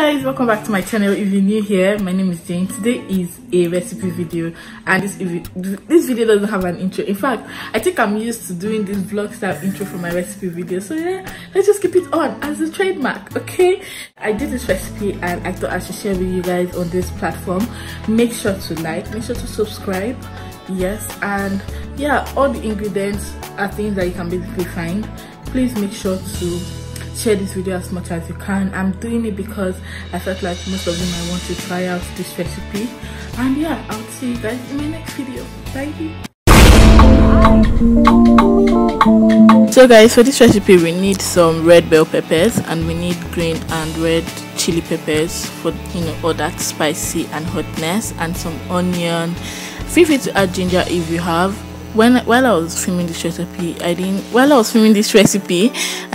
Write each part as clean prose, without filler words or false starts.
Guys, welcome back to my channel. If you're new here, my name is Jane. Today is a recipe video, and this video doesn't have an intro. In fact, I think I'm used to doing this vlog style intro for my recipe video, so yeah, let's just keep it on as a trademark. Okay, I did this recipe and I thought I should share with you guys on this platform. Make sure to like, make sure to subscribe, yes, and yeah, all the ingredients are things that you can basically find. Please make sure to share this video as much as you can. I'm doing it because I felt like most of you might want to try out this recipe, and yeah, I'll see you guys in my next video. Bye. So guys, for this recipe we need some red bell peppers, and we need green and red chili peppers for, you know, all that spicy and hotness, and some onion. Feel free to add ginger if you have. While I was filming this recipe, I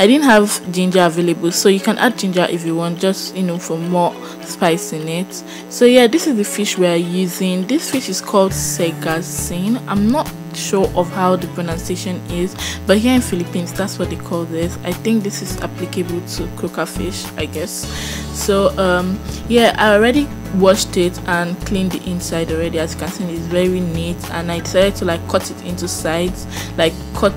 didn't have ginger available, so you can add ginger if you want, just, you know, for more spice in it. So yeah, this is the fish we are using. This fish is called segasin. I'm not sure of how the pronunciation is, but here in Philippines that's what they call this. I think this is applicable to croaker fish, I guess. So yeah, I already washed it and cleaned the inside already. As you can see, it's very neat, and I decided to like cut it into sides, like cut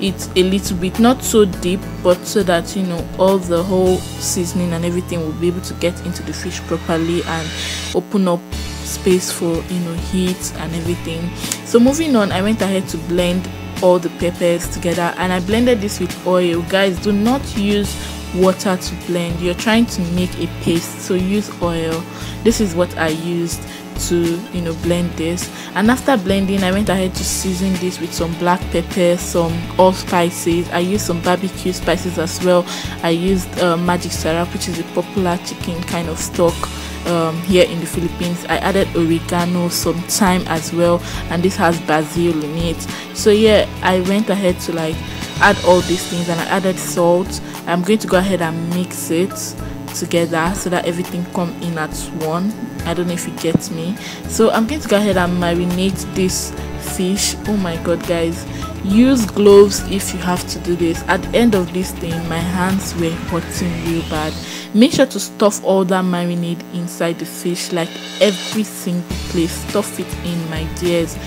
it a little bit, not so deep, but so that, you know, all the whole seasoning and everything will be able to get into the fish properly and open up space for, you know, heat and everything. So moving on, I went ahead to blend all the peppers together, and I blended this with oil. Guys, do not use water to blend. You're trying to make a paste, so use oil. This is what I used to, you know, blend this. And after blending, I went ahead to season this with some black pepper, some allspices. I used some barbecue spices as well. I used magic syrup, which is a popular chicken kind of stock here in the Philippines. I added oregano, some thyme as well, and this has basil in it. So yeah, I went ahead to like add all these things, and I added salt. I'm going to go ahead and mix it together so that everything come in at one. I don't know if you get me. So I'm going to go ahead and marinate this fish. Oh my god, guys, use gloves if you have to do this. At the end of this thing, my hands were hurting real bad. Make sure to stuff all that marinade inside the fish, like every single place. Stuff it in, my dears.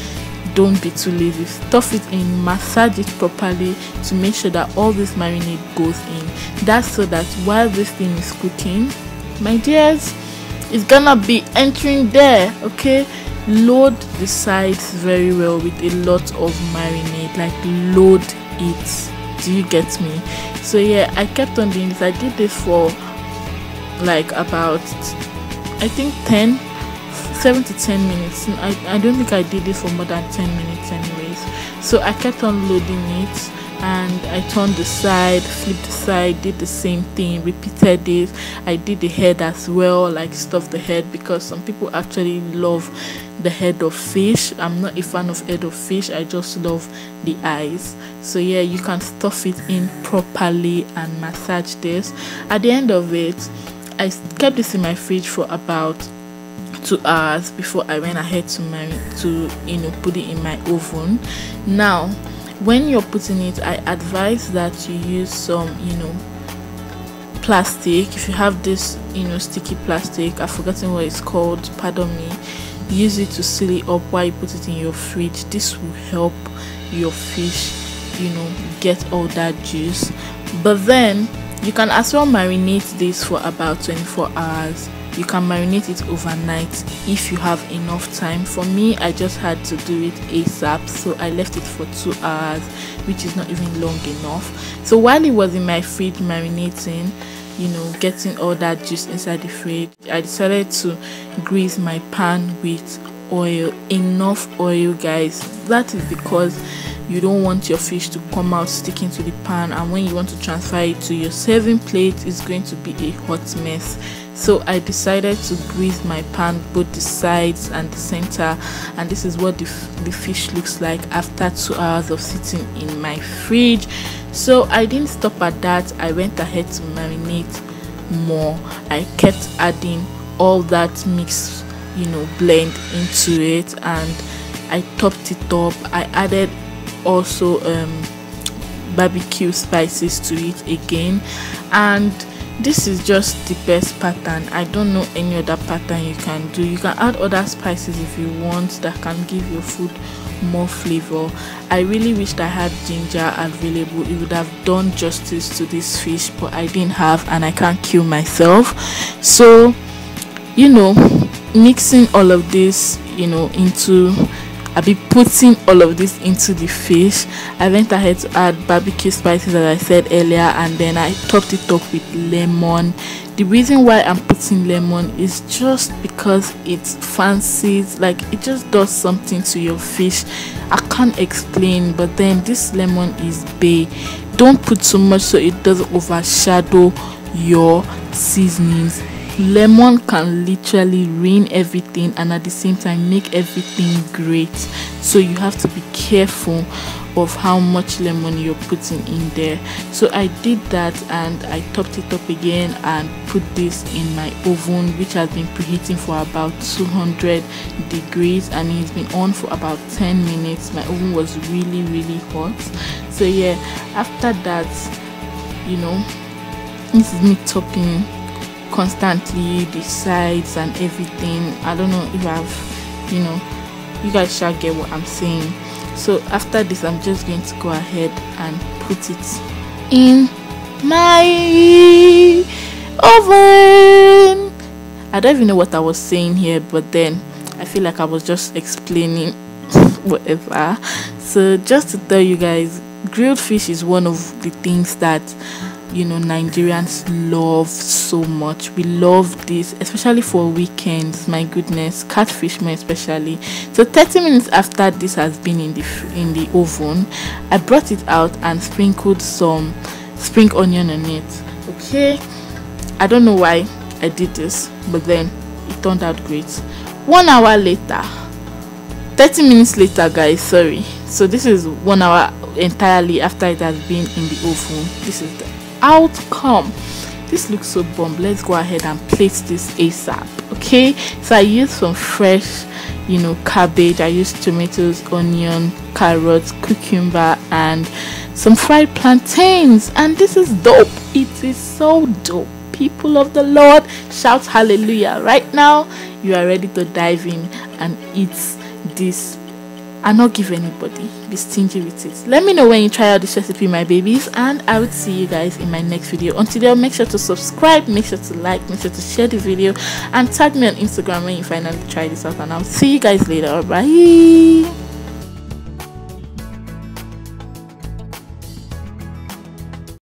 Don't be too lazy. Stuff it in, massage it properly to make sure that all this marinade goes in. That's so that while this thing is cooking, my dears, it's gonna be entering there. Okay, load the sides very well with a lot of marinade, like load it. Do you get me? So yeah, I kept on doing this. I did this for like about, I think 7 to 10 minutes. I don't think I did this for more than 10 minutes anyways. So I kept on loading it, and I turned the side, flipped the side, did the same thing, repeated this. I did the head as well, like stuff the head, because some people actually love the head of fish. I'm not a fan of head of fish, I just love the eyes. So yeah, you can stuff it in properly and massage this. At the end of it, I kept this in my fridge for about 2 hours before I went ahead to you know, put it in my oven. Now when you're putting it, I advise that you use some, you know, plastic. If you have this, you know, sticky plastic, I've forgotten what it's called, pardon me, use it to seal it up while you put it in your fridge. This will help your fish, you know, get all that juice. But then you can as well marinate this for about 24 hours. You can marinate it overnight if you have enough time. For me, I just had to do it ASAP, so I left it for 2 hours, which is not even long enough. So while it was in my fridge marinating, you know, getting all that juice inside the fridge, I decided to grease my pan with oil. Enough oil, guys. That is because you don't want your fish to come out sticking to the pan, and when you want to transfer it to your serving plate, it's going to be a hot mess. So I decided to grease my pan, both the sides and the center, and this is what the fish looks like after 2 hours of sitting in my fridge. So I didn't stop at that. I went ahead to marinate more. I kept adding all that mix, you know, blend into it, and I topped it up. I added also barbecue spices to it again, and This is just the best pattern. I don't know any other pattern you can do. You can add other spices if you want that can give your food more flavor. I really wished I had ginger available. It would have done justice to this fish, but I didn't have, and I can't kill myself. So mixing all of this into I'll be putting all of this into the fish. I went ahead to add barbecue spices, as I said earlier, and then I topped it up with lemon. The reason why I'm putting lemon is just because it fancies, like it just does something to your fish. I can't explain, but then this lemon is bay. Don't put too much so it doesn't overshadow your seasonings. Lemon can literally ruin everything and at the same time make everything great, so you have to be careful of how much lemon you're putting in there. So I did that and I topped it up again and put this in my oven, which has been preheating for about 200 degrees, and it's been on for about 10 minutes. My oven was really hot. So yeah, after that, this is me topping constantly the sides and everything. I don't know if you guys shall get what I'm saying. So after this, I'm just going to go ahead and put it in my oven. I don't even know what I was saying here, but then I feel like I was just explaining whatever. So just to tell you guys, grilled fish is one of the things that Nigerians love so much. We love this, especially for weekends. My goodness, catfish more especially. So 30 minutes after this has been in the oven, I brought it out and sprinkled some spring onion on it. Okay, I don't know why I did this, but then it turned out great. 1 hour later, 30 minutes later, guys, sorry. So this is 1 hour entirely after it has been in the oven. This is the outcome. This looks so bomb. Let's go ahead and plate this ASAP. Okay, so I used some fresh cabbage. I used tomatoes, onion, carrots, cucumber, and some fried plantains, and this is dope. It is so dope. People of the Lord, shout hallelujah. Right now you are ready to dive in and eat this and not give anybody. Be stingy with it. Let me know when you try out this recipe, my babies, and I will see you guys in my next video. Until then, make sure to subscribe, make sure to like, make sure to share the video, and tag me on Instagram when you finally try this out, and I'll see you guys later. Bye.